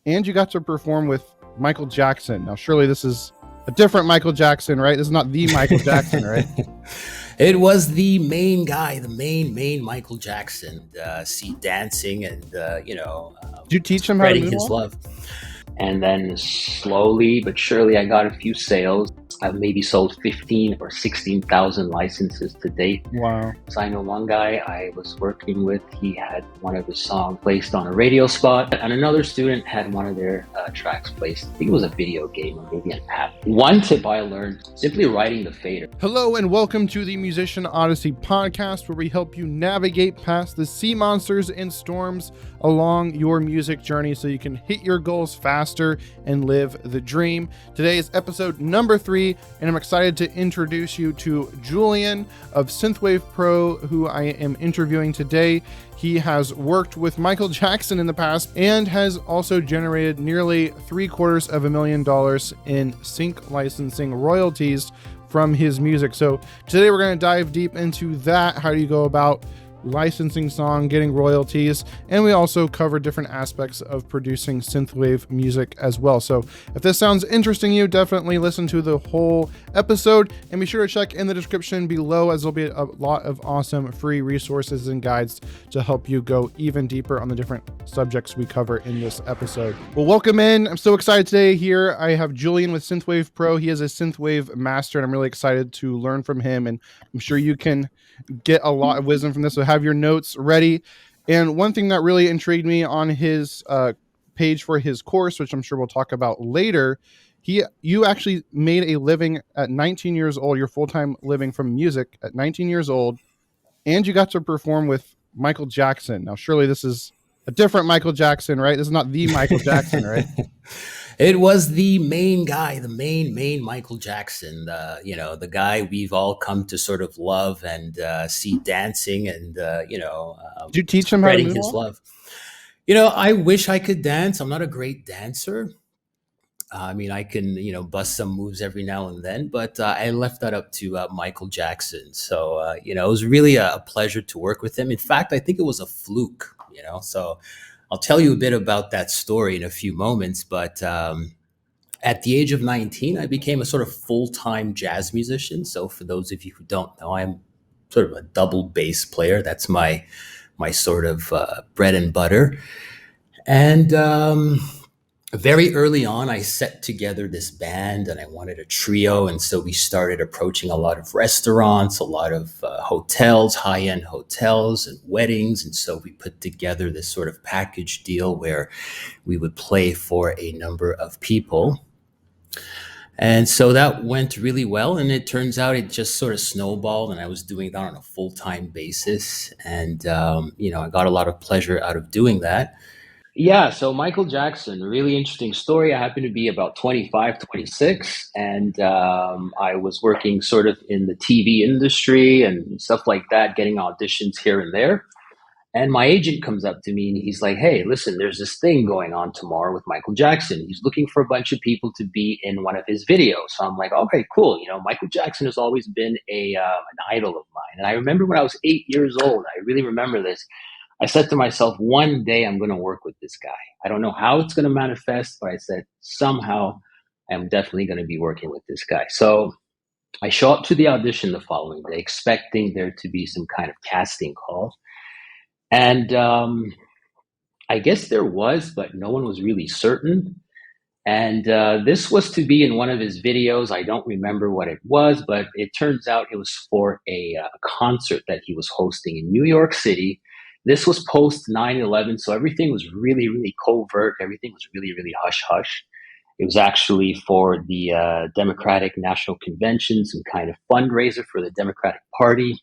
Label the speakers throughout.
Speaker 1: and you got to perform with Michael Jackson. Now, surely this is a different Michael Jackson, right? This is not the Michael Jackson, right?
Speaker 2: It was the main guy, the main Michael Jackson. See, dancing and
Speaker 1: Did you teach him how to
Speaker 2: spreading his
Speaker 1: moonwalk?
Speaker 2: love. And then slowly but surely, I got a few sales. I've maybe sold 15 or 16,000 licenses to date.
Speaker 1: Wow.
Speaker 2: So I know one guy I was working with, he had one of his songs placed on a radio spot, and another student had one of their tracks placed. I think it was a video game or maybe an app. One tip I learned, simply writing the fader.
Speaker 1: Hello and welcome to the Musician Odyssey podcast, where we help you navigate past the sea monsters and storms along your music journey so you can hit your goals faster and live the dream. Today is episode number 3, and I'm excited to introduce you to Julian of Synthwave Pro, who I am interviewing today. He has worked with Michael Jackson in the past and has also generated nearly $750,000 in sync licensing royalties from his music. So today we're going to dive deep into that. How do you go about licensing song, getting royalties, and we also cover different aspects of producing synthwave music as well. So if this sounds interesting to you, definitely listen to the whole episode, and be sure to check in the description below, as there'll be a lot of awesome free resources and guides to help you go even deeper on the different subjects we cover in this episode. Well, welcome in. I'm so excited today. Here I have Julian with Synthwave Pro. He is a synthwave master, and I'm really excited to learn from him, and I'm sure you can get a lot of wisdom from this. So have your notes ready. And one thing that really intrigued me on his page for his course, which I'm sure we'll talk about later, you actually made a living at 19 years old, your full-time living from music at 19 years old, and you got to perform with Michael Jackson. Now, surely this is a different Michael Jackson, right? This is not the Michael Jackson, right?
Speaker 2: It was the main guy, the main Michael Jackson, the guy we've all come to sort of love and see dancing and,
Speaker 1: Did you teach him how to
Speaker 2: spreading his
Speaker 1: moonwalk?
Speaker 2: love. I wish I could dance. I'm not a great dancer. I mean, I can, bust some moves every now and then, but I left that up to Michael Jackson. So, it was really a pleasure to work with him. In fact, I think it was a fluke, so I'll tell you a bit about that story in a few moments. But at the age of 19, I became a sort of full-time jazz musician. So for those of you who don't know, I'm sort of a double bass player. That's my sort of bread and butter. And very early on, I set together this band and I wanted a trio. And so we started approaching a lot of restaurants, a lot of hotels, high-end hotels and weddings. And so we put together this sort of package deal where we would play for a number of people. And so that went really well. And it turns out it just sort of snowballed, and I was doing that on a full-time basis. And, I got a lot of pleasure out of doing that. Yeah, so Michael Jackson, really interesting story. I happened to be about 25, 26, and I was working sort of in the TV industry and stuff like that, getting auditions here and there. And my agent comes up to me and he's like, "Hey, listen, there's this thing going on tomorrow with Michael Jackson. He's looking for a bunch of people to be in one of his videos." So I'm like, "Okay, cool. Michael Jackson has always been an idol of mine." And I remember when I was 8 years old, I really remember this. I said to myself, one day I'm going to work with this guy. I don't know how it's going to manifest, but I said, somehow I'm definitely going to be working with this guy. So I show up to the audition the following day, expecting there to be some kind of casting call. And I guess there was, but no one was really certain. And this was to be in one of his videos. I don't remember what it was, but it turns out it was for a concert that he was hosting in New York City. This was post 9/11, so everything was really, really covert. Everything was really, really hush-hush. It was actually for the Democratic National Convention, some kind of fundraiser for the Democratic Party.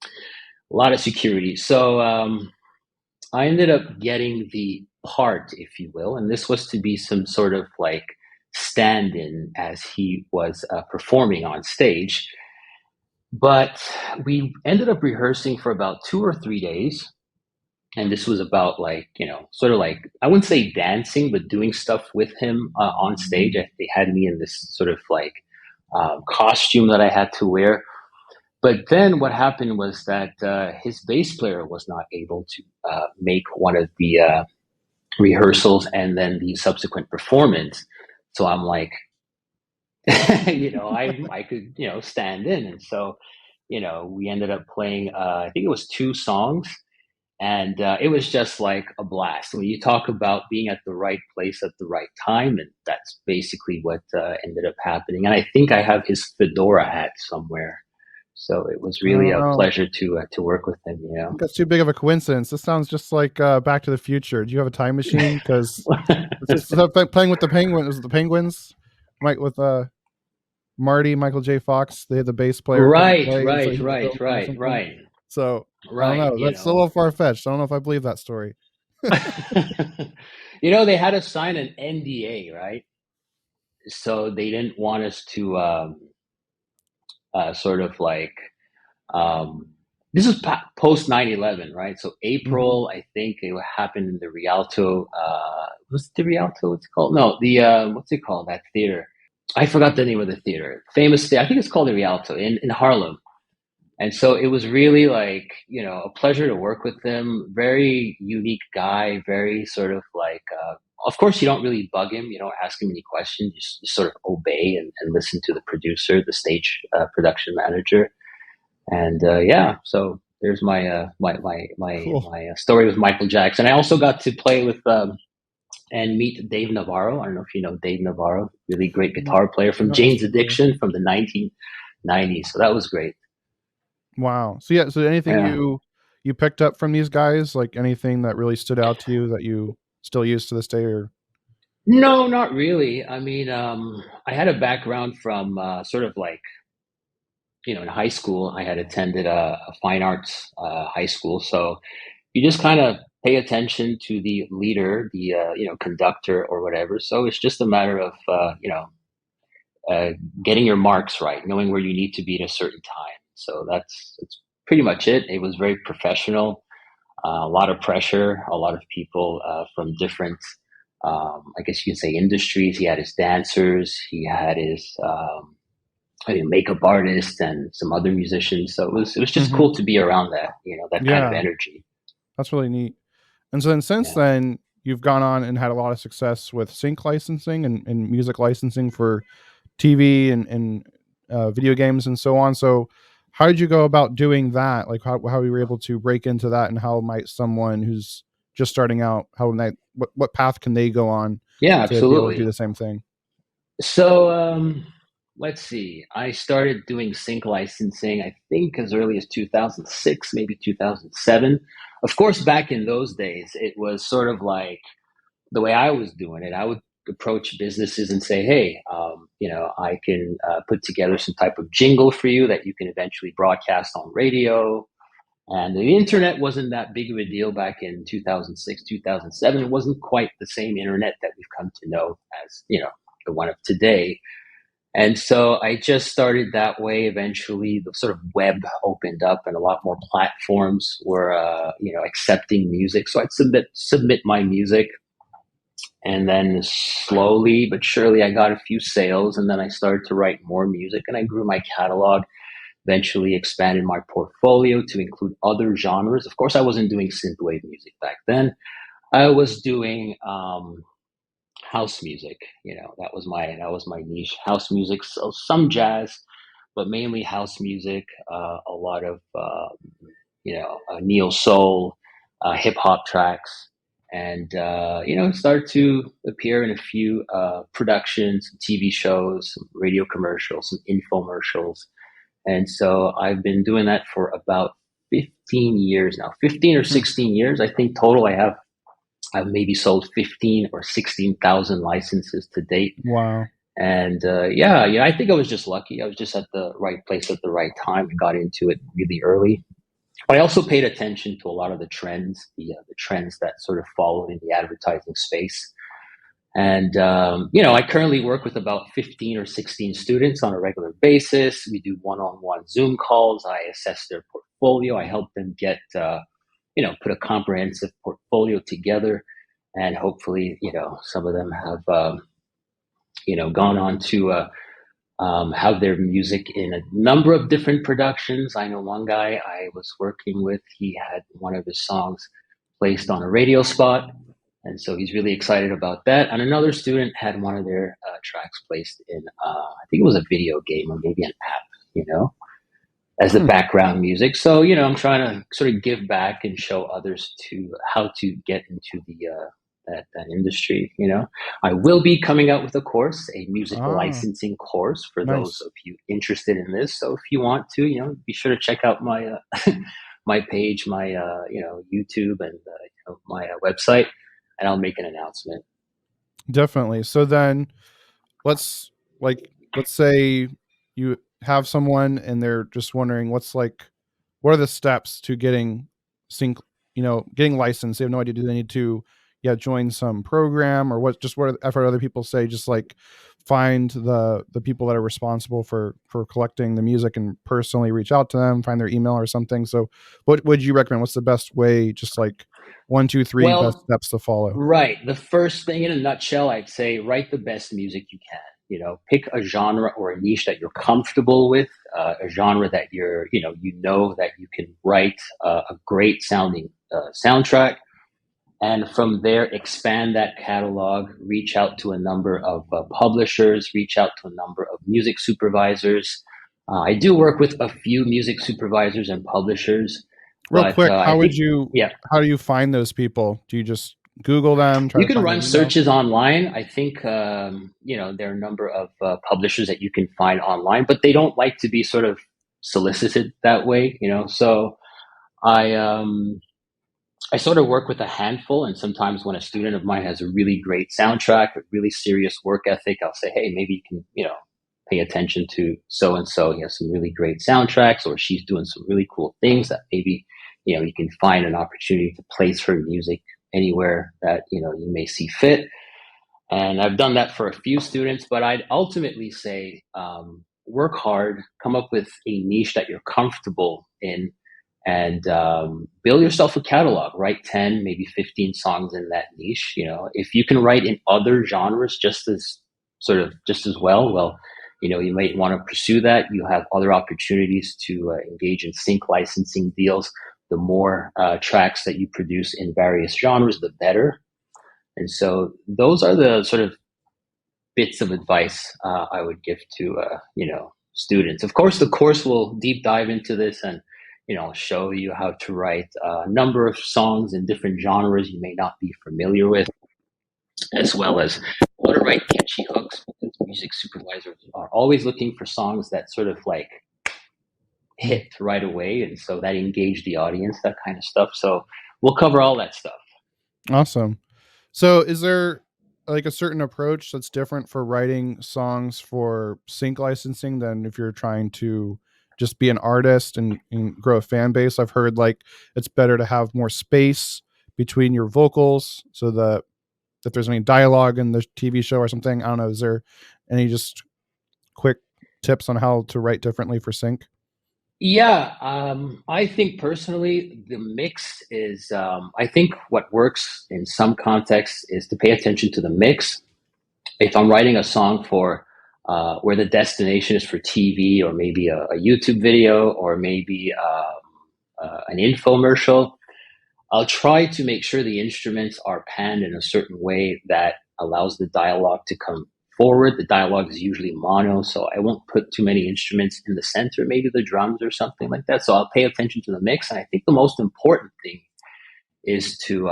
Speaker 2: A lot of security. So I ended up getting the part, if you will, and this was to be some sort of like stand-in as he was performing on stage. But we ended up rehearsing for about 2 or 3 days. And this was about sort of like, I wouldn't say dancing, but doing stuff with him on stage. They had me in this sort of like costume that I had to wear. But then what happened was that his bass player was not able to make one of the rehearsals and then the subsequent performance. So I'm like, I could, stand in. And so, we ended up playing, I think it was two songs, and it was just like a blast. When you talk about being at the right place at the right time, and that's basically what ended up happening. And I think I have his fedora hat somewhere. So it was
Speaker 1: I
Speaker 2: really
Speaker 1: don't
Speaker 2: a
Speaker 1: know.
Speaker 2: pleasure to work with him.
Speaker 1: I think that's too big of a coincidence. This sounds just like Back to the Future. Do you have a time machine? Because it's just playing with the Penguins. Was it the Penguins? Mike with Marty, Michael J. Fox. They had the bass player couldn't
Speaker 2: Right,
Speaker 1: play, so
Speaker 2: right,
Speaker 1: he
Speaker 2: right,
Speaker 1: filled in or
Speaker 2: right,
Speaker 1: something.
Speaker 2: right,
Speaker 1: So I don't
Speaker 2: right.
Speaker 1: know. That's a little far fetched. I don't know if I believe that story.
Speaker 2: They had to sign an NDA, right? So they didn't want us to sort of like um, this is post 9/11, right? So
Speaker 1: Hmm.
Speaker 2: April, I think it happened in the Rialto. What's the Rialto? What's it called? No, the what's it called? That theater. I forgot the name of the theater. Famous theater. I think it's called the Rialto in Harlem. And so it was really like, a pleasure to work with him. Very unique guy, very sort of like, of course, you don't really bug him. You don't ask him any questions. You sort of obey and listen to the producer, the stage production manager. And yeah, so there's my
Speaker 1: Cool.
Speaker 2: story with Michael Jackson. I also got to play with and meet Dave Navarro. I don't know if you know Dave Navarro, really great
Speaker 1: Not,
Speaker 2: guitar player from
Speaker 1: not as
Speaker 2: Jane's
Speaker 1: familiar.
Speaker 2: Addiction from the 1990s. So that was great.
Speaker 1: Wow. So yeah. So anything
Speaker 2: Yeah.
Speaker 1: you picked up from these guys, like anything that really stood out to you that you still use to this day, or
Speaker 2: No, not really. I mean, I had a background from sort of like, in high school, I had attended a fine arts high school. So you just kind of pay attention to the leader, the, conductor or whatever. So it's just a matter of, uh, getting your marks right, knowing where you need to be at a certain time. So that's pretty much it. It was very professional, a lot of pressure, a lot of people from different, I guess you can say, industries. He had his dancers, he had his makeup artists, and some other musicians. So it was just
Speaker 1: hmm
Speaker 2: cool to be around that, that kind of
Speaker 1: yeah,
Speaker 2: energy.
Speaker 1: that's really neat. And so then since
Speaker 2: Yeah.
Speaker 1: then, you've gone on and had a lot of success with sync licensing and music licensing for TV and video games and so on. So how did you go about doing that? Like how you were able to break into that, and how might someone who's just starting out, what path can they go on
Speaker 2: Yeah,
Speaker 1: to be able to do
Speaker 2: absolutely.
Speaker 1: the same thing?
Speaker 2: So let's see. I started doing sync licensing, I think, as early as 2006, maybe 2007. Of course, back in those days, it was sort of like the way I was doing it. I would approach businesses and say, "Hey, I can put together some type of jingle for you that you can eventually broadcast on radio." And the internet wasn't that big of a deal back in 2006, 2007. It wasn't quite the same internet that we've come to know as, the one of today. And so I just started that way. Eventually, the sort of web opened up, and a lot more platforms were, accepting music. So I'd submit my music, and then slowly but surely, I got a few sales, and then I started to write more music, and I grew my catalog. Eventually, expanded my portfolio to include other genres. Of course, I wasn't doing synthwave music back then. I was doing house music. That was my niche. House music, so some jazz, but mainly house music. A lot of neo soul, hip hop tracks, and started to appear in a few productions, TV shows, some radio commercials, some infomercials, and so I've been doing that for about 15 years now, 15 or
Speaker 1: Hmm.
Speaker 2: 16 years. I think total I've maybe sold 15 or 16,000 licenses to date.
Speaker 1: Wow.
Speaker 2: And yeah, I think I was just lucky. I was just at the right place at the right time and got into it really early. But I also paid attention to a lot of the trends that sort of followed in the advertising space. And I currently work with about 15 or 16 students on a regular basis. We do one-on-one Zoom calls. I assess their portfolio. I help them get, put a comprehensive portfolio together, and hopefully, some of them have, gone on to have their music in a number of different productions. I know one guy I was working with. He had one of his songs placed on a radio spot. And so he's really excited about that. And another student had one of their tracks placed in, I think it was a video game or maybe an app, you know, as the
Speaker 1: Hmm.
Speaker 2: background music. So, I'm trying to sort of give back and show others to how to get into the that industry. I will be coming out with a course, a music
Speaker 1: Ah,
Speaker 2: licensing course for those
Speaker 1: nice.
Speaker 2: of you interested in this. So if you want to, be sure to check out my my page, my YouTube, and my website, and I'll make an announcement.
Speaker 1: Definitely. So then let's let's say you have someone and they're just wondering what are the steps to getting sync, getting licensed. They have no idea. Do they need to join some program, or I've heard other people say, just like find the people that are responsible for collecting the music and personally reach out to them, find their email or something. So what would you recommend? What's the best way, just like one, two, three best
Speaker 2: Well,
Speaker 1: steps to follow?
Speaker 2: right. The first thing in a nutshell, I'd say write the best music you can. Pick a genre or a niche that you're comfortable with, a genre that you know that you can write a great sounding soundtrack, and from there expand that catalog. Reach out to a number of publishers, reach out to a number of music supervisors. I do work with a few music supervisors and publishers,
Speaker 1: Real
Speaker 2: but
Speaker 1: quick,
Speaker 2: I think, yeah,
Speaker 1: how do you find those people? Do you just Google them, try
Speaker 2: you
Speaker 1: to
Speaker 2: can
Speaker 1: find their
Speaker 2: run
Speaker 1: email?
Speaker 2: searches online. I think there are a number of publishers that you can find online, but they don't like to be sort of solicited that way. So I I sort of work with a handful, and sometimes when a student of mine has a really great soundtrack, a really serious work ethic, I'll say, hey, maybe you can pay attention to so and so. He has some really great soundtracks, or she's doing some really cool things that maybe you can find an opportunity to place her music anywhere that you may see fit. And I've done that for a few students, but I'd ultimately say work hard, come up with a niche that you're comfortable in, and build yourself a catalog. Write 10, maybe 15 songs in that niche. If you can write in other genres just as well, you might want to pursue that. You have other opportunities to engage in sync licensing deals. The more tracks that you produce in various genres, the better. And so those are the sort of bits of advice I would give to students. Of course, the course will deep dive into this and show you how to write a number of songs in different genres you may not be familiar with, as well as how to write catchy hooks, because music supervisors are always looking for songs that sort of like
Speaker 1: Hmm.
Speaker 2: hit right away, and so that engage the audience, that kind of stuff. So we'll cover all that stuff.
Speaker 1: Awesome. So is there like a certain approach that's different for writing songs for sync licensing than if you're trying to just be an artist and grow a fan base? I've heard like it's better to have more space between your vocals so that if there's any dialogue in the TV show or something, I don't know, is there any just quick tips on how to write differently for sync?
Speaker 2: Yeah, I think personally the mix is. I think what works in some contexts is to pay attention to the mix. If I'm writing a song for where the destination is for TV, or maybe a YouTube video, or maybe an infomercial, I'll try to make sure the instruments are panned in a certain way that allows the dialogue to come forward. The dialogue is usually mono, so I won't put too many instruments in the center, maybe the drums or something like that. So I'll pay attention to the mix. And I think the most important thing is to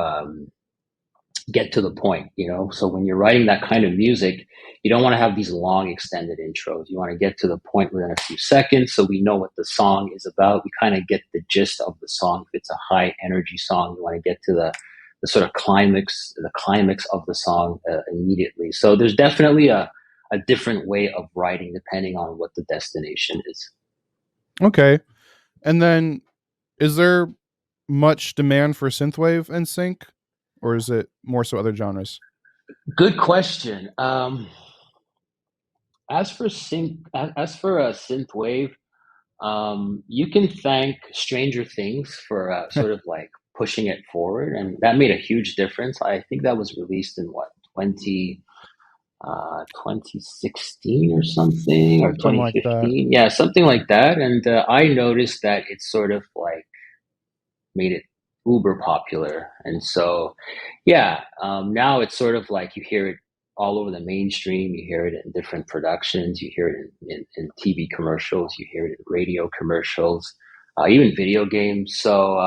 Speaker 2: get to the point. So when you're writing that kind of music, you don't want to have these long extended intros. You want to get to the point within a few seconds, so we know what the song is about. We kind of get the gist of the song. If it's a high energy song, you want to get to the sort of climax of the song immediately. So there's definitely a different way of writing depending on what the destination is.
Speaker 1: Okay. And then is there much demand for synthwave and sync, or is it more so other genres?
Speaker 2: Good question. As for a synth wave, you can thank Stranger Things for sort of like pushing it forward, and that made a huge difference. I think that was released in what 2016 or something, or
Speaker 1: Something like that.
Speaker 2: 2015, yeah, something like that. And I noticed that it sort of like made it uber popular. And so, yeah, now it's sort of like you hear it all over the mainstream. You hear it in different productions. You hear it in TV commercials. You hear it in radio commercials, even video games. So,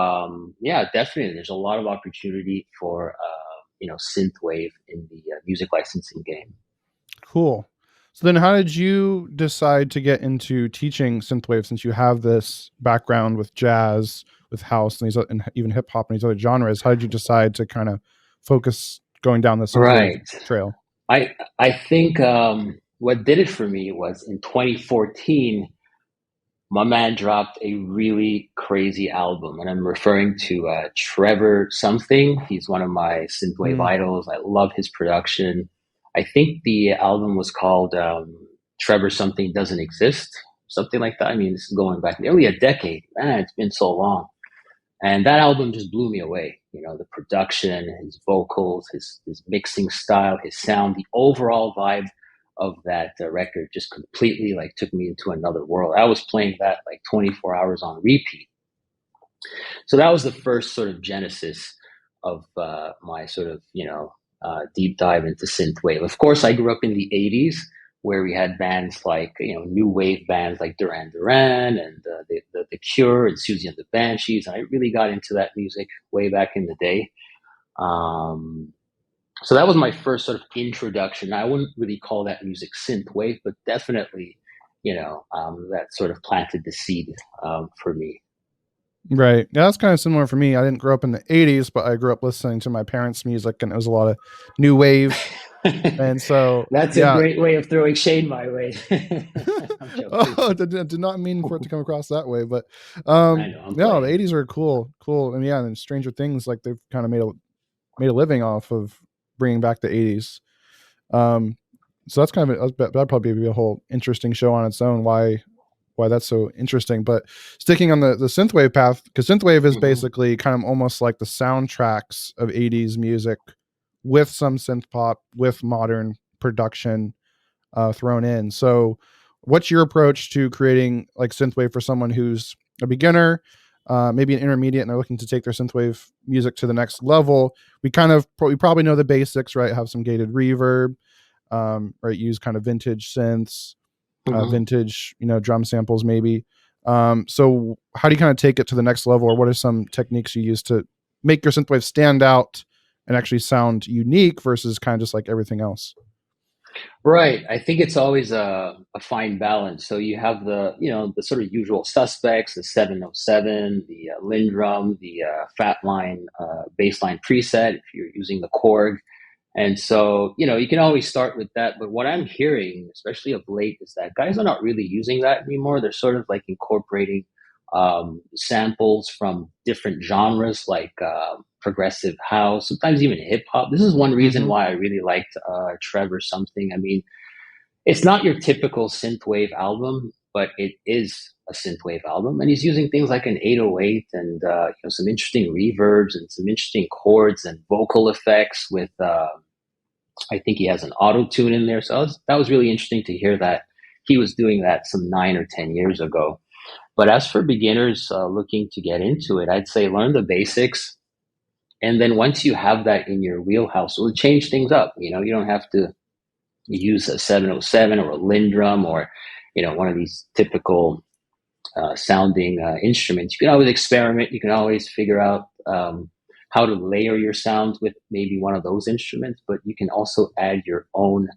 Speaker 2: yeah, definitely, there's a lot of opportunity for synthwave in the music licensing game.
Speaker 1: Cool. So then how did you decide to get into teaching synthwave, since you have this background with jazz, with house, and and even hip hop and these other genres? How did you decide to kind of focus going down the synthwave
Speaker 2: Right.
Speaker 1: trail?
Speaker 2: I think what did it for me was in 2014, my man dropped a really crazy album, and I'm referring to Trevor something. He's one of my synthwave
Speaker 1: Mm,
Speaker 2: idols. I love his production. I think the album was called Trevor Something Doesn't Exist, something like that. I mean, this is going back nearly a decade. Man, it's been so long. And that album just blew me away. You know, the production, his vocals, his mixing style, his sound, the overall vibe of that record just completely like took me into another world. I was playing that like 24 hours on repeat. So that was the first sort of genesis of my sort of, deep dive into synthwave. Of course, I grew up in the 80s where we had bands like, new wave bands like Duran Duran and the Cure and Susie and the Banshees. And I really got into that music way back in the day. Um, so that was my first sort of introduction. I wouldn't really call that music synthwave, but definitely, that sort of planted the seed for me.
Speaker 1: right. Yeah, that's kind of similar for me. I didn't grow up in the 80s, but I grew up listening to my parents' music, and it was a lot of new wave. And so,
Speaker 2: That's a
Speaker 1: yeah.
Speaker 2: great way of throwing shade my way. I'm joking.
Speaker 1: Oh, did not mean for it to come across that way, but
Speaker 2: I know, I'm
Speaker 1: no, the
Speaker 2: playing.
Speaker 1: 80s are cool. And yeah, and Stranger Things, like they've kind of made a living off of bringing back the 80s. Um, so that's kind of that'd probably be a whole interesting show on its own. Why that's so interesting. But sticking on the synthwave path, because synthwave is
Speaker 2: Hmm.
Speaker 1: basically kind of almost like the soundtracks of 80s music, with some synth pop, with modern production thrown in. So, what's your approach to creating like synthwave for someone who's a beginner, maybe an intermediate, and they're looking to take their synthwave music to the next level? We probably know the basics, right? Have some gated reverb, right? Use kind of vintage synths,
Speaker 2: Hmm.
Speaker 1: vintage, drum samples, maybe. So, how do you kind of take it to the next level, or what are some techniques you use to make your synthwave stand out and actually sound unique versus kind of just like everything else?
Speaker 2: Right. I think it's always a fine balance. So you have the sort of usual suspects, the 707, the Lindrum, the Fatline baseline preset, if you're using the Korg. And so, you can always start with that. But what I'm hearing, especially of late, is that guys are not really using that anymore. They're sort of like incorporating samples from different genres like progressive house, sometimes even hip hop. This is one reason
Speaker 1: Mm-hmm.
Speaker 2: why I really liked Trevor Something. I mean, it's not your typical synthwave album, but it is a synthwave album. And he's using things like an 808 and some interesting reverbs and some interesting chords and vocal effects with I think he has an auto tune in there. So that was really interesting to hear that he was doing that some 9 or 10 years ago. But as for beginners looking to get into it, I'd say learn the basics. And then once you have that in your wheelhouse, it will change things up. You don't have to use a 707 or a Lindrum or, one of these typical sounding instruments. You can always experiment. You can always figure out how to layer your sounds with maybe one of those instruments, but you can also add your own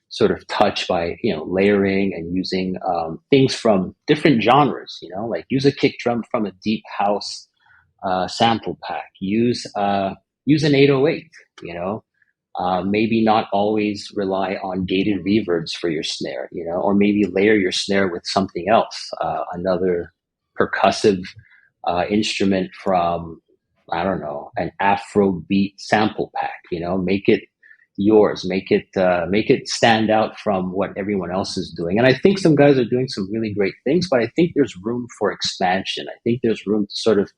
Speaker 2: sort of touch by layering and using things from different genres. Like use a kick drum from a deep house sample pack. Use an 808. Maybe not always rely on gated reverbs for your snare, or maybe layer your snare with something else, another percussive instrument from, I don't know, an Afro beat sample pack, make it yours, make it stand out from what everyone else is doing. And I think some guys are doing some really great things, but I think there's room for expansion. I think there's room to sort of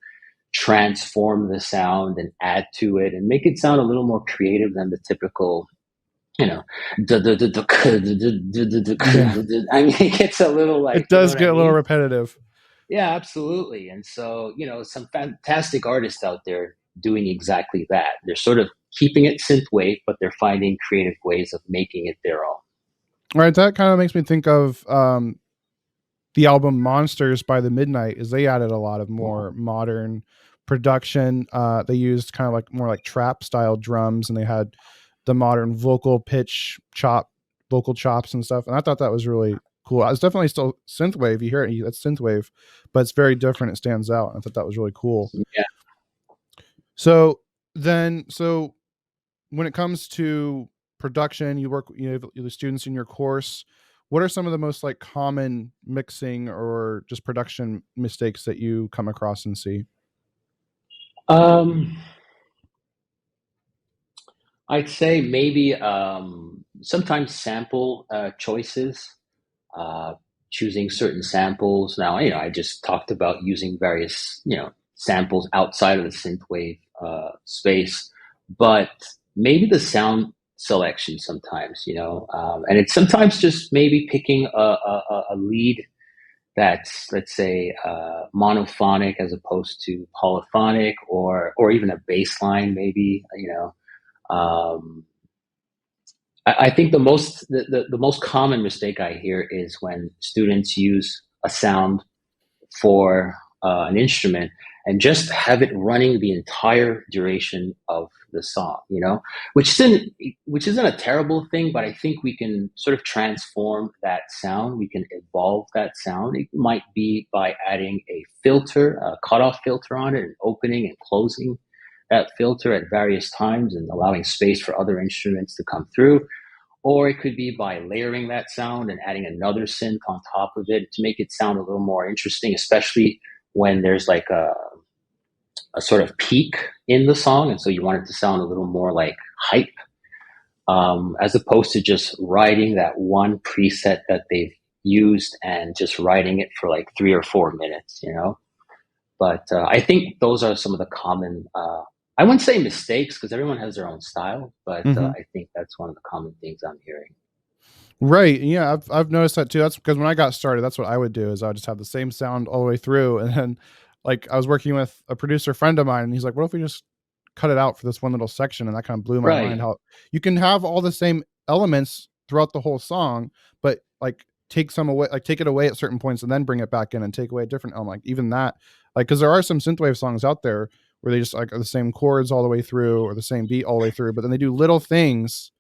Speaker 2: transform the sound and add to it and make it sound a little more creative than the typical, you know,
Speaker 1: Yeah,
Speaker 2: I mean, it gets a little like,
Speaker 1: it
Speaker 2: you know
Speaker 1: does
Speaker 2: what I
Speaker 1: get a little
Speaker 2: mean?
Speaker 1: repetitive.
Speaker 2: Yeah, absolutely. And so, some fantastic artists out there. doing exactly that. They're sort of keeping it synthwave, but they're finding creative ways of making it their own.
Speaker 1: Right, that kind of makes me think of the album Monsters by the Midnight, is they added a lot of more modern production. They used kind of like more like trap style drums, and they had the modern vocal chops and stuff. And I thought that was really cool. It's definitely still synthwave. You hear it, that's synthwave, but it's very different. It stands out. I thought that was really cool.
Speaker 2: Yeah.
Speaker 1: So so when it comes to production, you work, you know, the students in your course. What are some of the most like common mixing or just production mistakes that you come across and see?
Speaker 2: Um, I'd say maybe sometimes sample choices, uh, choosing certain samples. Now, I just talked about using various, samples outside of the synthwave space, but maybe the sound selection sometimes, and it's sometimes just maybe picking a lead that's, let's say, monophonic as opposed to polyphonic, or even a bass line, maybe, um, I think the most common mistake I hear is when students use a sound for an instrument and just have it running the entire duration of the song, which isn't a terrible thing, but I think we can sort of transform that sound. We can evolve that sound. It might be by adding a filter, a cutoff filter on it, and opening and closing that filter at various times and allowing space for other instruments to come through. Or it could be by layering that sound and adding another synth on top of it to make it sound a little more interesting, especially when there's like a sort of peak in the song. And so you want it to sound a little more like hype, as opposed to just writing that one preset that they've used and just writing it for like 3 or 4 minutes. But I think those are some of the common, I wouldn't say mistakes because everyone has their own style, but
Speaker 1: Mm-hmm.
Speaker 2: I think that's one of the common things I'm hearing.
Speaker 1: Right. Yeah, I've noticed that too. That's because when I got started, that's what I would do is I would just have the same sound all the way through. And then like I was working with a producer friend of mine and he's like, what if we just cut it out for this one little section? And that kind of blew my mind
Speaker 2: Right.
Speaker 1: how you can have all the same elements throughout the whole song, but like take some away, like take it away at certain points and then bring it back in and take away a different element. Like even that, like, cause there are some synthwave songs out there where they just like are the same chords all the way through or the same beat all the way through, but then they do little things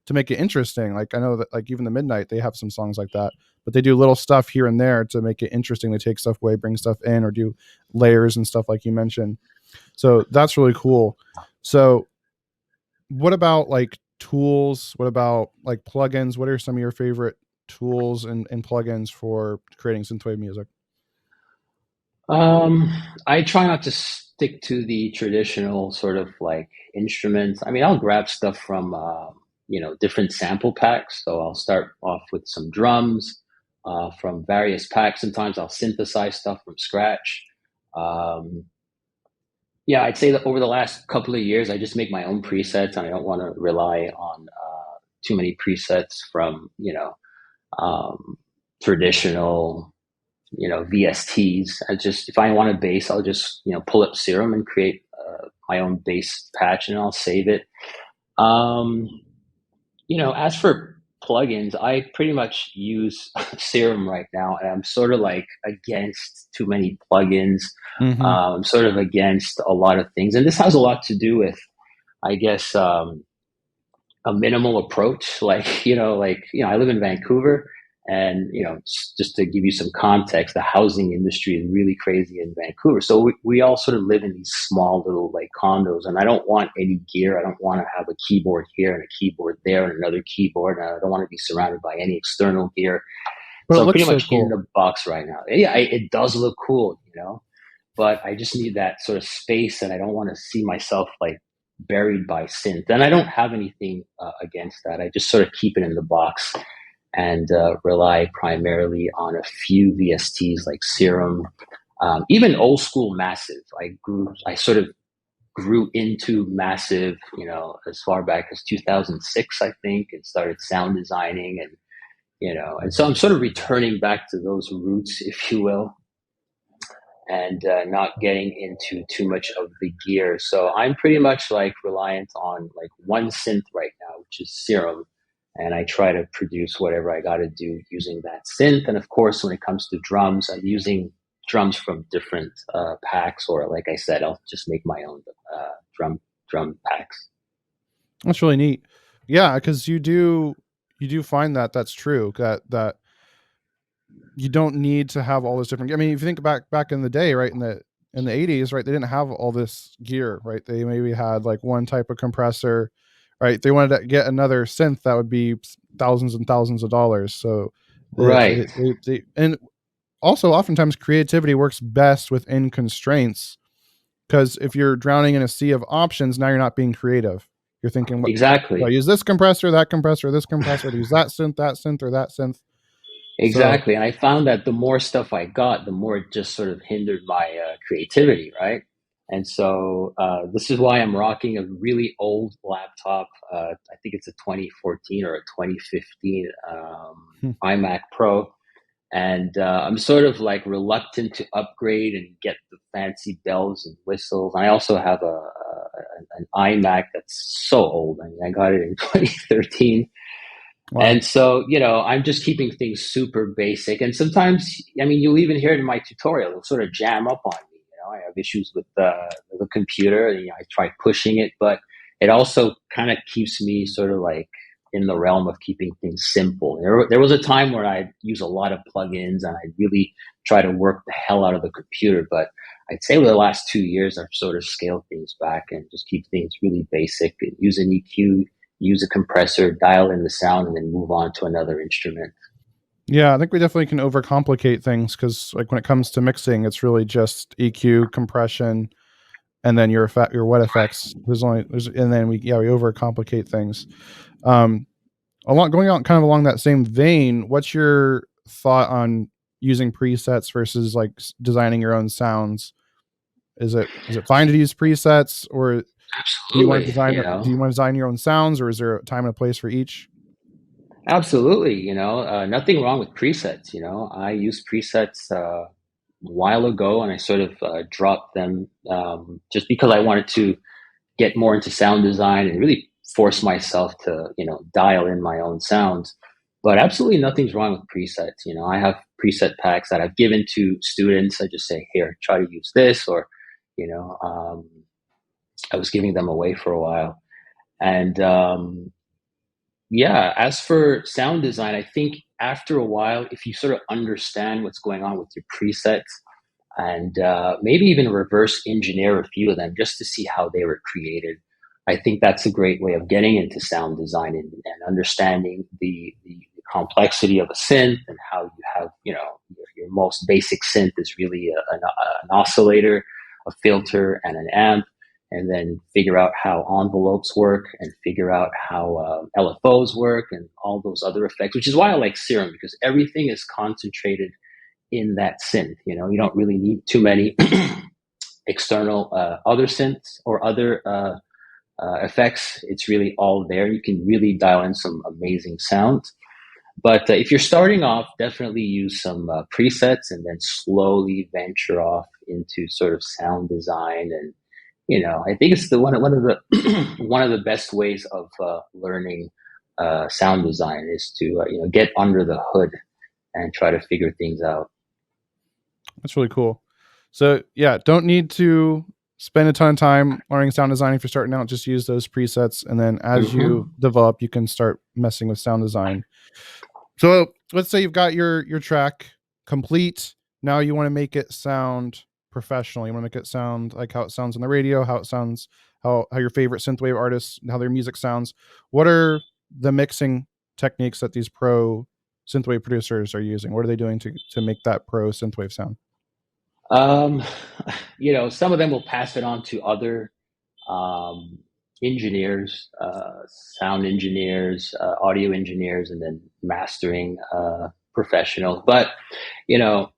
Speaker 1: to make it interesting. Like I know that like even the Midnight, they have some songs like that, but they do little stuff here and there to make it interesting. They take stuff away, bring stuff in, or do layers and stuff like you mentioned. So that's really cool. So what about like tools? What about like plugins? What are some of your favorite tools and plugins for creating synthwave music?
Speaker 2: Um, I try not to stick to the traditional sort of like instruments. I mean, I'll grab stuff from different sample packs. So I'll start off with some drums from various packs. Sometimes I'll synthesize stuff from scratch. Um, yeah, I'd say that over the last couple of years, I just make my own presets, and I don't want to rely on too many presets from traditional VSTs. I just, if I want a bass, I'll just pull up Serum and create my own bass patch, and I'll save it. Um, as for plugins, I pretty much use Serum right now, and I'm sort of like against too many plugins.
Speaker 1: Mm-hmm.
Speaker 2: I'm sort of against a lot of things, and this has a lot to do with, I guess, a minimal approach. I live in Vancouver, and just to give you some context, the housing industry is really crazy in Vancouver. So we all sort of live in these small little like condos, and I don't want any gear. I don't want to have a keyboard here and a keyboard there and another keyboard. And I don't want to be surrounded by any external gear.
Speaker 1: But it
Speaker 2: So I'm
Speaker 1: looks
Speaker 2: pretty
Speaker 1: so
Speaker 2: much in
Speaker 1: cool.
Speaker 2: the box right now. Yeah, it does look cool, but I just need that sort of space, and I don't want to see myself like buried by synth. And I don't have anything against that. I just sort of keep it in the box and rely primarily on a few VSTs like Serum, even old school Massive. I sort of grew into Massive, as far back as 2006, I think, and started sound designing, and so I'm sort of returning back to those roots, if you will. and not getting into too much of the gear. So I'm pretty much like reliant on like one synth right now, which is Serum. And I try to produce whatever I got to do using that synth. And of course, when it comes to drums, I'm using drums from different packs, or like I said, I'll just make my own drum packs.
Speaker 1: That's really neat. Yeah, because you do find that that's true. That you don't need to have all this different. I mean, if you think back in the day, right, in the 80s, right, they didn't have all this gear, right? They maybe had like one type of compressor, right? They wanted to get another synth that would be thousands and thousands of dollars. So
Speaker 2: Right.
Speaker 1: and also oftentimes creativity works best within constraints, because if you're drowning in a sea of options, now you're not being creative. You're thinking, what do I
Speaker 2: Exactly.
Speaker 1: use, this compressor, that compressor, this compressor, to use that synth, or that synth. So
Speaker 2: Exactly. And I found that the more stuff I got, the more it just sort of hindered my creativity, right? And so this is why I'm rocking a really old laptop. I think it's a 2014 or a 2015
Speaker 1: hmm,
Speaker 2: iMac Pro. And I'm sort of like reluctant to upgrade and get the fancy bells and whistles. I also have an iMac that's so old. I mean, I got it in 2013.
Speaker 1: wow.
Speaker 2: And so, I'm just keeping things super basic. And sometimes, I mean, you'll even hear it in my tutorial. It'll sort of jam up on me. I have issues with the computer. I try pushing it, but it also kind of keeps me sort of like in the realm of keeping things simple. There was a time where I'd use a lot of plugins and I'd really try to work the hell out of the computer. But I'd say over the last 2 years, I've sort of scaled things back and just keep things really basic and use an EQ, use a compressor, dial in the sound, and then move on to another instrument.
Speaker 1: Yeah, I think we definitely can overcomplicate things, because like when it comes to mixing, it's really just EQ, compression, and then your wet effects. And then we overcomplicate things. Um, going on kind of along that same vein, what's your thought on using presets versus like designing your own sounds? Is it fine to use presets, or
Speaker 2: Absolutely,
Speaker 1: do you want to design your own sounds, or is there a time and a place for each?
Speaker 2: absolutely. Nothing wrong with presets. I used presets a while ago, and I sort of dropped them just because I wanted to get more into sound design and really force myself to, dial in my own sounds. But absolutely nothing's wrong with presets. I have preset packs that I've given to students. I just say, here, try to use this, or, you know, um, I was giving them away for a while. And yeah, as for sound design, I think after a while, if you sort of understand what's going on with your presets, and maybe even reverse engineer a few of them just to see how they were created. I think that's a great way of getting into sound design and understanding the complexity of a synth, and how you have, your most basic synth is really an oscillator, a filter, and an amp. And then figure out how envelopes work and figure out how LFOs work and all those other effects, which is why I like Serum, because everything is concentrated in that synth. You don't really need too many external other synths or other effects. It's really all there. You can really dial in some amazing sounds. But if you're starting off, definitely use some presets and then slowly venture off into sort of sound design. And I think it's the one of the one of the best ways of learning sound design is to get under the hood and try to figure things out.
Speaker 1: That's really cool. So yeah, don't need to spend a ton of time learning sound design if you're starting out. Just use those presets, and then as you
Speaker 2: Hmm.
Speaker 1: develop, you can start messing with sound design. So let's say you've got your track complete. Now you want to make it sound professional. You want to make it sound like how it sounds on the radio, how it sounds, how your favorite synthwave artists, how their music sounds. What are the mixing techniques that these pro synthwave producers are using? What are they doing to make that pro synthwave sound?
Speaker 2: Um, some of them will pass it on to other um, engineers, sound engineers, audio engineers, and then mastering professionals. But you know,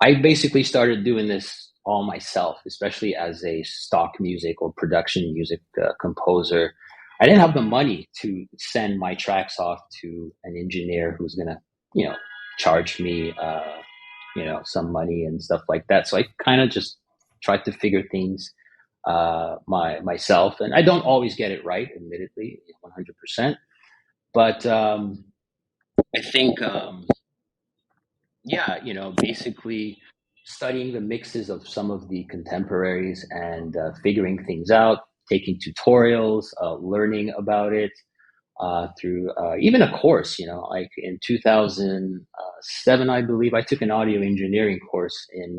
Speaker 2: I basically started doing this all myself, especially as a stock music or production music composer. I didn't have the money to send my tracks off to an engineer who's gonna, you know, charge me. some money and stuff like that. So I kind of just tried to figure things myself, and I don't always get it right, admittedly, 100%. But I think, yeah, basically studying the mixes of some of the contemporaries and figuring things out, taking tutorials, learning about it through even a course. Like in 2007, I believe, I took an audio engineering course in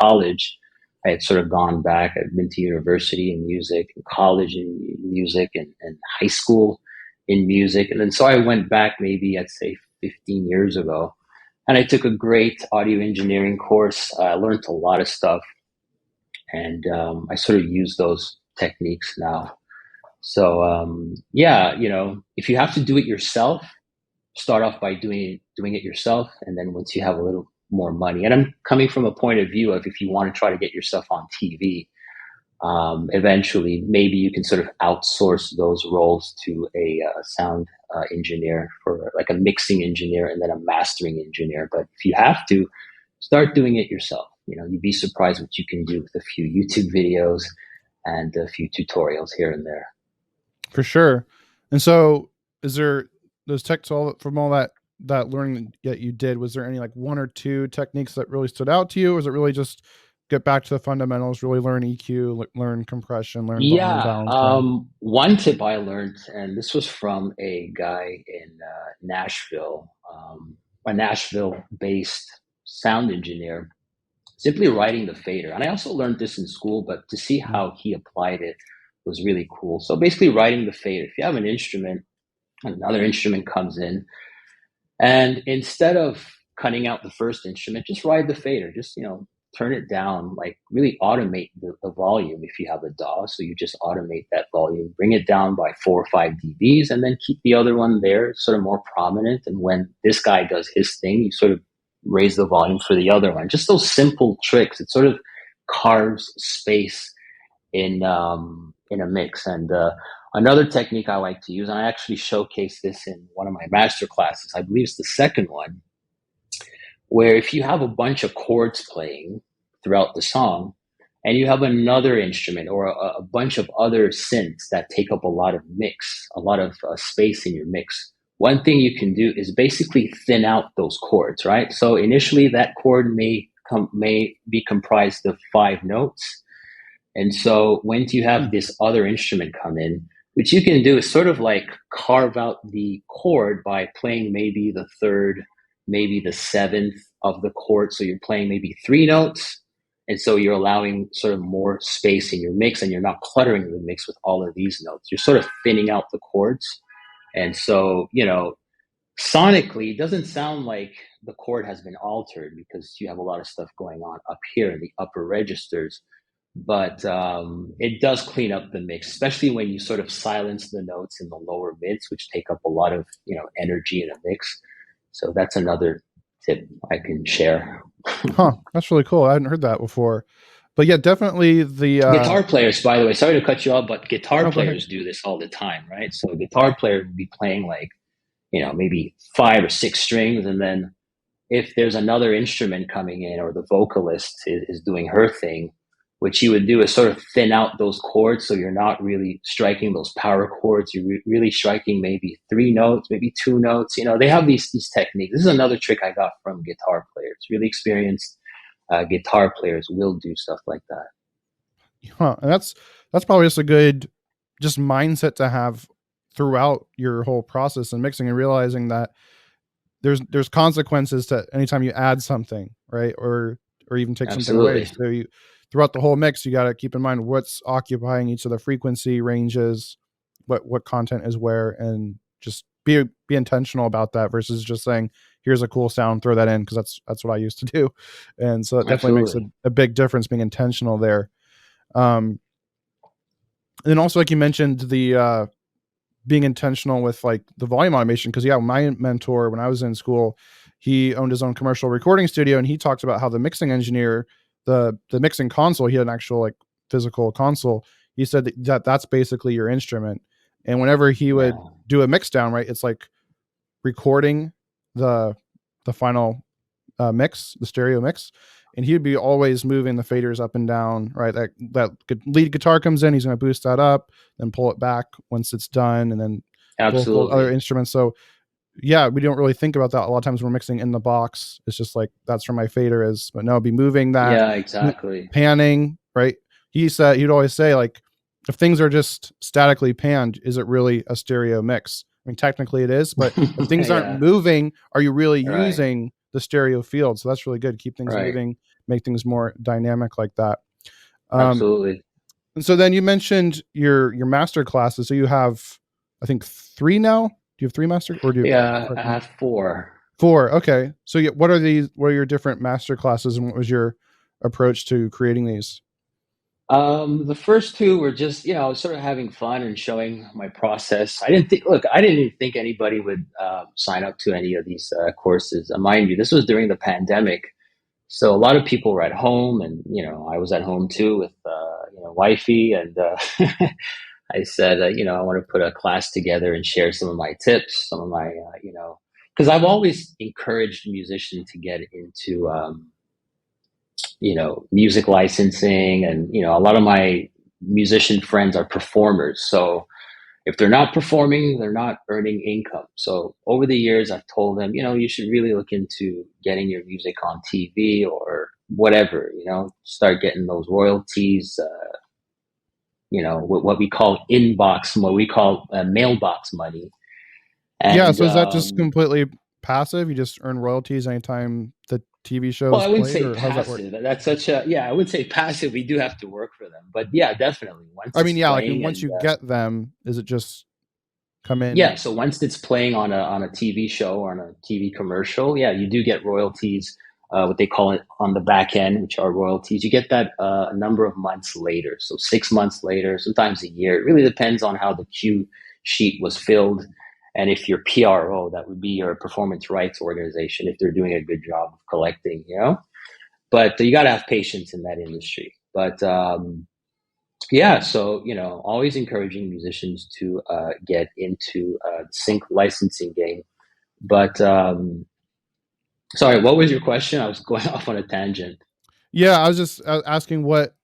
Speaker 2: college. I had sort of gone back. I'd been to university in music, and college in music, and high school in music. And then so I went back maybe, I'd say, 15 years ago. And I took a great audio engineering course. I learned a lot of stuff. And I sort of use those techniques now. So yeah, if you have to do it yourself, start off by doing it yourself, and then once you have a little more money, and I'm coming from a point of view of, if you want to try to get yourself on TV, eventually maybe you can sort of outsource those roles to a sound engineer, for like a mixing engineer and then a mastering engineer. But if you have to, start doing it yourself. You'd be surprised what you can do with a few YouTube videos and a few tutorials here and there.
Speaker 1: For sure. And so, is there those techs from all that learning that you did? Was there any like one or two techniques that really stood out to you, or was it really just get back to the fundamentals, really learn EQ, learn compression, learn volume
Speaker 2: Yeah,
Speaker 1: balancing?
Speaker 2: one tip I learned, and this was from a guy in Nashville, a Nashville-based sound engineer, simply writing the fader. And I also learned this in school, but to see
Speaker 1: Mm.
Speaker 2: how he applied it was really cool. So basically, writing the fader. If you have an instrument, another instrument comes in, and instead of cutting out the first instrument, just ride the fader. Just, turn it down, like really automate the volume if you have a DAW. So you just automate that volume, bring it down by 4 or 5 dBs, and then keep the other one there, sort of more prominent. And when this guy does his thing, you sort of raise the volume for the other one. Just those simple tricks. It sort of carves space in a mix. And another technique I like to use, and I actually showcase this in one of my master classes, I believe it's the second one, where if you have a bunch of chords playing throughout the song, and you have another instrument or a bunch of other synths that take up a lot of mix, a lot of space in your mix, one thing you can do is basically thin out those chords, right? So initially that chord may be comprised of 5 notes. And so when you have this other instrument come in, what you can do is sort of like carve out the chord by playing maybe the third, maybe the seventh of the chord. So you're playing maybe 3 notes. And so you're allowing sort of more space in your mix, and you're not cluttering the mix with all of these notes. You're sort of thinning out the chords. And so, sonically, it doesn't sound like the chord has been altered because you have a lot of stuff going on up here in the upper registers. But it does clean up the mix, especially when you sort of silence the notes in the lower mids, which take up a lot of energy in a mix. So that's another tip I can share.
Speaker 1: Huh, that's really cool. I hadn't heard that before. But yeah, definitely the
Speaker 2: Guitar players, by the way, sorry to cut you off, but guitar
Speaker 1: oh, go ahead.
Speaker 2: players do this all the time, right? So a guitar player would be playing like, maybe 5 or 6 strings, and then if there's another instrument coming in, or the vocalist is doing her thing, what you would do is sort of thin out those chords, so you're not really striking those power chords. You're really striking maybe 3 notes, maybe 2 notes. They have these techniques. This is another trick I got from guitar players. Really experienced guitar players will do stuff like that.
Speaker 1: Huh. And that's probably just a good just mindset to have throughout your whole process and mixing, and realizing that there's consequences to anytime you add something, right? Or even take something away.
Speaker 2: Absolutely.
Speaker 1: So you throughout the whole mix, you got to keep in mind what's occupying each of the frequency ranges, what content is where, and just be intentional about that versus just saying, here's a cool sound, throw that in, because that's what I used to do. And so it definitely makes
Speaker 2: Absolutely.
Speaker 1: a big difference being intentional there. And then also, like you mentioned, the being intentional with like the volume automation, because yeah, my mentor when I was in school, he owned his own commercial recording studio, and he talked about how the mixing engineer, the mixing console, he had an actual like physical console. He said that's basically your instrument, and whenever he would
Speaker 2: Yeah.
Speaker 1: do a mix down, right, it's like recording the final mix, the stereo mix, and he'd be always moving the faders up and down. Right, that lead guitar comes in, he's going to boost that up, then pull it back once it's done, and then both those other
Speaker 2: Absolutely.
Speaker 1: instruments. So yeah, we don't really think about that. A lot of times we're mixing in the box. It's just like that's where my fader is. But no, be moving that,
Speaker 2: Yeah, exactly.
Speaker 1: panning, right? He'd always say, like, if things are just statically panned, is it really a stereo mix? I mean, technically it is, but if things aren't
Speaker 2: Yeah.
Speaker 1: moving, are you really
Speaker 2: Right.
Speaker 1: using the stereo field? So that's really good. Keep things
Speaker 2: Right.
Speaker 1: moving, make things more dynamic like that. Um,
Speaker 2: Absolutely.
Speaker 1: and so then you mentioned your master classes. So you have, I think, three now. Do you have three master, or do you
Speaker 2: Yeah, I
Speaker 1: correct me?
Speaker 2: have four.
Speaker 1: Four. Okay. So yeah, what are these? What are your different master classes, and what was your approach to creating these?
Speaker 2: The first two were just, sort of having fun and showing my process. I didn't even think anybody would sign up to any of these courses. Mind you, this was during the pandemic. So a lot of people were at home, and I was at home too with wifey, and I said, I want to put a class together and share some of my tips, some of my, because I've always encouraged musicians to get into, music licensing, and a lot of my musician friends are performers. So if they're not performing, they're not earning income. So over the years, I've told them, you should really look into getting your music on TV or whatever, start getting those royalties, what we call what we call mailbox money.
Speaker 1: Yeah.
Speaker 2: And
Speaker 1: So is that just completely passive? You just earn royalties anytime the TV show
Speaker 2: well,
Speaker 1: is
Speaker 2: I wouldn't
Speaker 1: played,
Speaker 2: say
Speaker 1: or how's that work?
Speaker 2: passive. That's such a yeah. I would say passive. We do have to work for them, but yeah, definitely. Once
Speaker 1: I
Speaker 2: it's
Speaker 1: mean, yeah. Like, and
Speaker 2: playing,
Speaker 1: once
Speaker 2: and
Speaker 1: you get them, is it just come
Speaker 2: yeah,
Speaker 1: in?
Speaker 2: so once it's playing on a TV show or on a TV commercial, yeah, you do get royalties. What they call it on the back end, which are royalties. You get that a number of months later, so 6 months later, sometimes a year. It really depends on how the cue sheet was filled, and if your PRO, that would be your performance rights organization, if they're doing a good job of collecting, But you got to have patience in that industry. But yeah, so always encouraging musicians to get into the sync licensing game. But sorry, what was your question? I was going off on a tangent.
Speaker 1: Yeah, I was just asking what.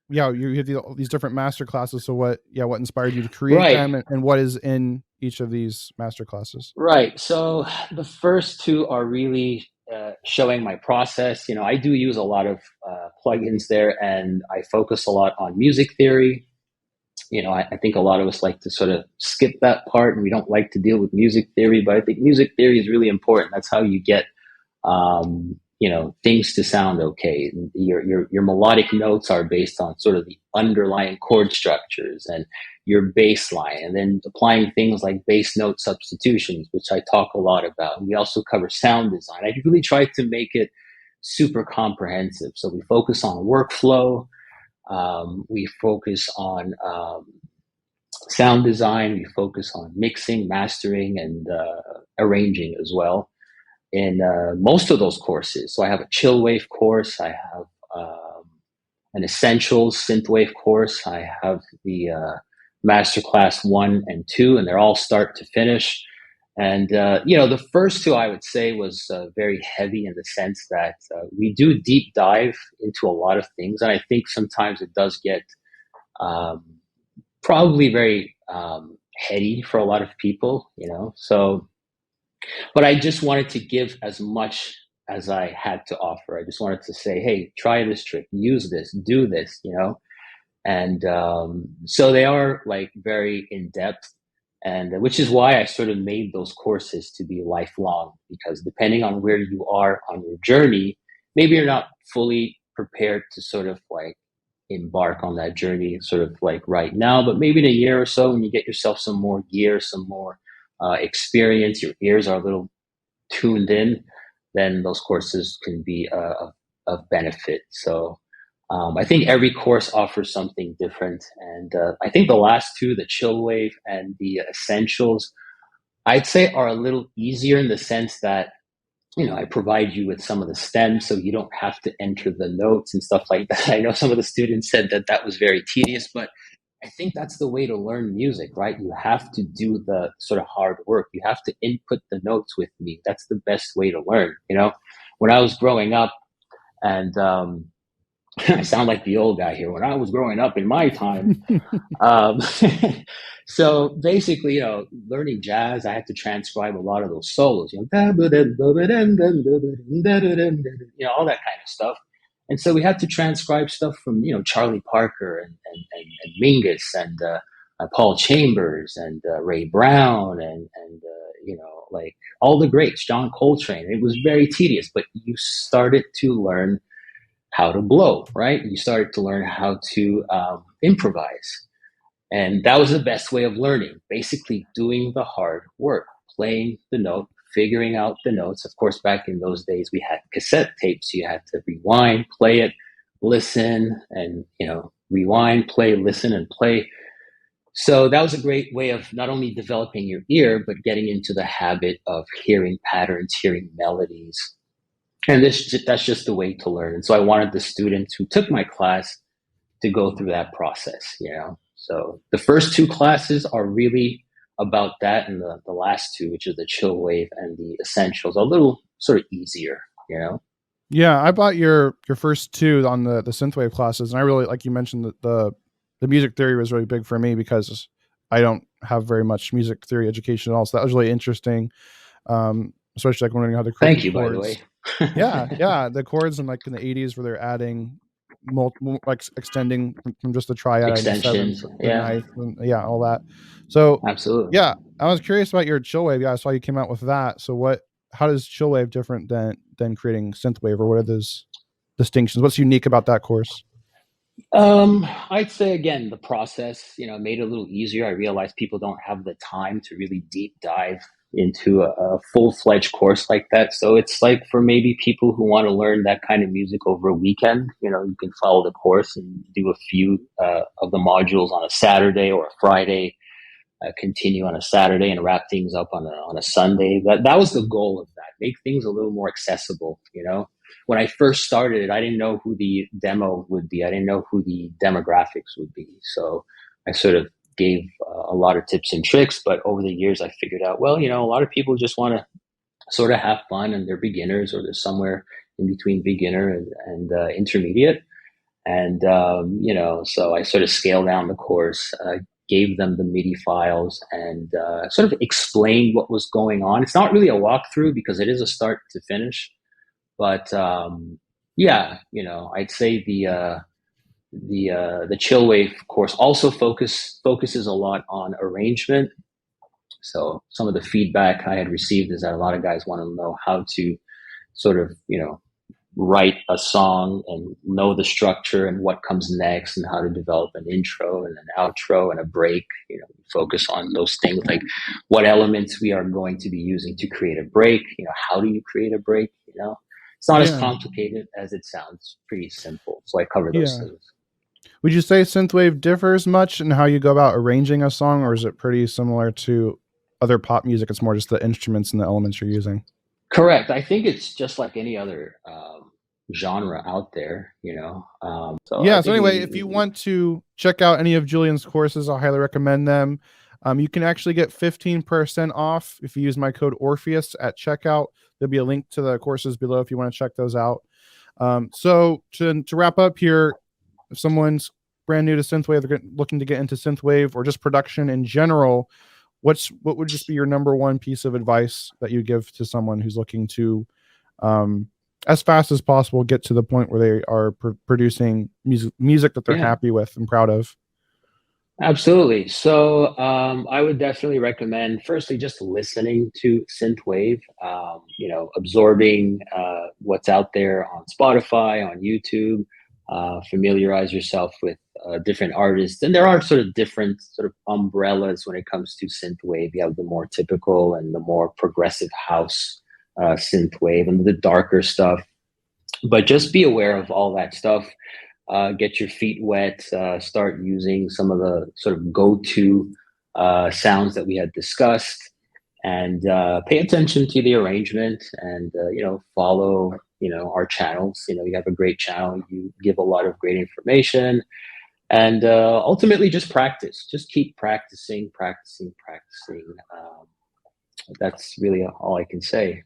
Speaker 1: Yeah, you have these different master classes. So what? Yeah, what inspired you to create
Speaker 2: Right,
Speaker 1: them, and what is in each of these master classes?
Speaker 2: right. So the first two are really showing my process. I do use a lot of plugins there, and I focus a lot on music theory. I think a lot of us like to sort of skip that part, and we don't like to deal with music theory. But I think music theory is really important. That's how you get things to sound okay. Your melodic notes are based on sort of the underlying chord structures and your bass line, and then applying things like bass note substitutions, which I talk a lot about. And we also cover sound design. I really try to make it super comprehensive. So we focus on workflow. We focus on sound design. We focus on mixing, mastering, and arranging as well in most of those courses. So I have a chill wave course. I have an essentials synthwave course. I have the masterclass 1 and 2, and they're all start to finish. And the first two I would say was very heavy in the sense that we do deep dive into a lot of things, and I think sometimes it does get um, probably very heady for a lot of people. So but I just wanted to give as much as I had to offer. I just wanted to say, hey, try this trick, use this, do this. And so they are like very in depth, and which is why I sort of made those courses to be lifelong, because depending on where you are on your journey, maybe you're not fully prepared to sort of like embark on that journey sort of like right now, but maybe in a year or so, when you get yourself some more gear, some more experience, your ears are a little tuned in, then those courses can be of benefit. So I think every course offers something different. And I think the last two, the chill wave and the essentials, I'd say are a little easier in the sense that, I provide you with some of the stems so you don't have to enter the notes and stuff like that. I know some of the students said that that was very tedious, but I think that's the way to learn music, right? You have to do the sort of hard work. You have to input the notes with me. That's the best way to learn. when I was growing up, and I sound like the old guy here. When I was growing up in my time, um, so basically, learning jazz, I had to transcribe a lot of those solos, all that kind of stuff. And so we had to transcribe stuff from, Charlie Parker and Mingus and Paul Chambers and Ray Brown and like all the greats, John Coltrane. It was very tedious, but you started to learn how to blow, right? You started to learn how to improvise. And that was the best way of learning, basically doing the hard work, playing the note, figuring out the notes. Of course, back in those days, we had cassette tapes. So you had to rewind, play it, listen, and, rewind, play, listen, and play. So that was a great way of not only developing your ear, but getting into the habit of hearing patterns, hearing melodies. And that's just the way to learn. And so I wanted the students who took my class to go through that process. So the first two classes are really about that, and the last two, which is the chill wave and the essentials, are a little sort of easier.
Speaker 1: Yeah, I bought your first two on the synthwave classes, and I really, like you mentioned, that the music theory was really big for me because I don't have very much music theory education at all. So that was really interesting, especially like learning how to create.
Speaker 2: Thank you,
Speaker 1: chords.
Speaker 2: by the way.
Speaker 1: yeah, the chords in like in the 80s where they're adding multiple, like extending from just the triad
Speaker 2: extensions,
Speaker 1: the ninth, and, all that. So
Speaker 2: absolutely,
Speaker 1: yeah, I was curious about your chill wave. Yeah, I saw you came out with that. So how does chill wave different than creating synthwave, or what are those distinctions? What's unique about that course?
Speaker 2: I'd say again, the process, made it a little easier. I realized people don't have the time to really deep dive into a full-fledged course like that. So it's like for maybe people who want to learn that kind of music over a weekend, you can follow the course and do a few of the modules on a Saturday or a Friday, continue on a Saturday and wrap things up on a Sunday. That was the goal of that. Make things a little more accessible. When I first started it, I didn't know who the demo would be. I didn't know who the demographics would be. So I sort of gave a lot of tips and tricks. But over the years, I figured out, well, a lot of people just want to sort of have fun, and they're beginners, or they're somewhere in between beginner and intermediate. And, so I sort of scaled down the course, gave them the MIDI files, and sort of explained what was going on. It's not really a walkthrough because it is a start to finish. But I'd say the chill wave course also focuses a lot on arrangement. So some of the feedback I had received is that a lot of guys want to know how to sort of write a song and know the structure and what comes next, and how to develop an intro and an outro and a break. Focus on those things, like what elements we are going to be using to create a break. How do you create a break? It's not as complicated as it sounds. Pretty simple. So I cover those things.
Speaker 1: Would you say synthwave differs much in how you go about arranging a song, or is it pretty similar to other pop music? It's more just the instruments and the elements you're using.
Speaker 2: Correct. I think it's just like any other genre out there, So
Speaker 1: anyway, if you want to check out any of Julian's courses, I highly recommend them. You can actually get 15% off if you use my code Orpheus at checkout. There'll be a link to the courses below if you want to check those out. So to wrap up here, if someone's brand new to synthwave, they're looking to get into synthwave or just production in general, what would just be your number one piece of advice that you give to someone who's looking to, as fast as possible, get to the point where they are producing music that they're happy with and proud of?
Speaker 2: Absolutely. So I would definitely recommend, firstly, just listening to synthwave, absorbing what's out there on Spotify, on YouTube, familiarize yourself with different artists. And there are sort of different sort of umbrellas when it comes to synthwave. You have the more typical and the more progressive house synthwave and the darker stuff. But just be aware of all that stuff. Get your feet wet, start using some of the sort of go-to sounds that we had discussed, and pay attention to the arrangement, and follow our channels. You have a great channel, you give a lot of great information, and ultimately just practice. Just keep practicing. That's really all I can say.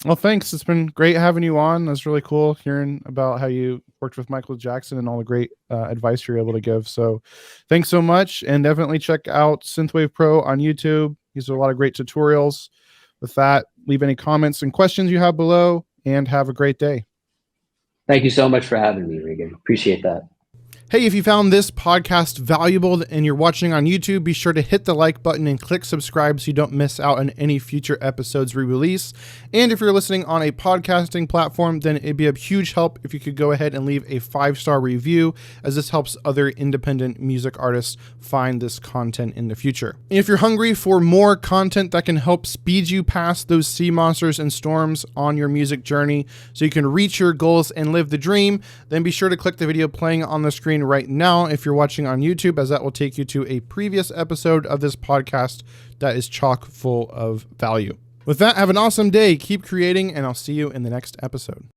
Speaker 1: Well, thanks. It's been great having you on. That's really cool hearing about how you worked with Michael Jackson and all the great advice you're able to give. So thanks so much. And definitely check out Synthwave Pro on YouTube. These are a lot of great tutorials. With that, leave any comments and questions you have below, and have a great day.
Speaker 3: Thank you so much for having me, Regan. Appreciate that.
Speaker 1: Hey, if you found this podcast valuable and you're watching on YouTube, be sure to hit the like button and click subscribe so you don't miss out on any future episodes we release. And if you're listening on a podcasting platform, then it'd be a huge help if you could go ahead and leave a 5-star review, as this helps other independent music artists find this content in the future. And if you're hungry for more content that can help speed you past those sea monsters and storms on your music journey so you can reach your goals and live the dream, then be sure to click the video playing on the screen right now if you're watching on YouTube, as that will take you to a previous episode of this podcast that is chock full of value. With that, have an awesome day, keep creating, and I'll see you in the next episode.